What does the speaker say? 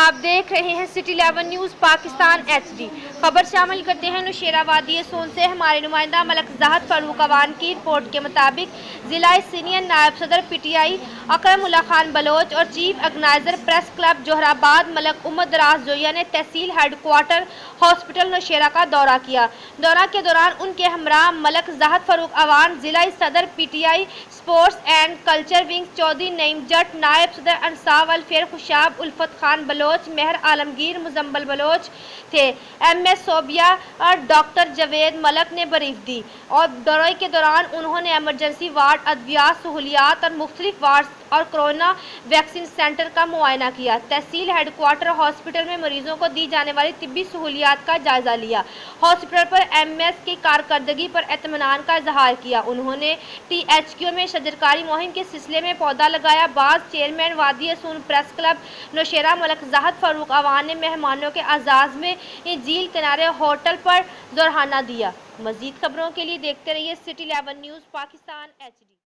आप देख रहे हैं सिटी 11 न्यूज़ पाकिस्तान HD। खबर शामिल करते हैं नौशेरा वादी सोन से हमारे नुमाइंदा मलक ज़ाहद फारूक अवान की रिपोर्ट के मुताबिक जिला सीनियर नायब सदर PTI अकरमुल्लाह खान बलोच और chief organiser press club Jauharabad Malik Umar Daraz Joya ने तहसील हेडक्वार्टर हॉस्पिटल नौशेरा का दौरा किया। दौरा के दौरान उनके हमरा मलक ज़ाहद फारूक अवान, जिला सदर PTI sports and culture wing Chaudhry Naeem Jatt, नायब सदर अंसार वेलफेयर खुशाब उल्फत खान बलोच, मेहर आलमगीर मुजम्मल बलोच थे। MS सोबिया और डॉक्टर जवेद मलक ने ब्रीफ दी और दौरे के दौरान उन्होंने एमरजेंसी वार्ड, अद्वियात सहूलियात और मुख्तलिफ वार्ड और कोरोना वैक्सीन सेंटर का मुआयना किया। तहसील हेडक्वार्टर हॉस्पिटल में मरीजों को दी जाने वाली तिब्बी सहूलियात का जायजा लिया। हॉस्पिटल पर MS की कारकर्दगी पर इत्मीनान का इजहार किया। उन्होंने THQ में शजरकारी मुहिम के सिलसिले में पौधा लगाया। बाद चेयरमैन वादी सून प्रेस क्लब नौशेरा मलक ज़ाहद फारूक अवान ने मेहमानों के आजाज में झील किनारे होटल पर जोरहाना दिया। मजीद खबरों के लिए देखते रहिए सिटी 11 न्यूज़ पाकिस्तान HD।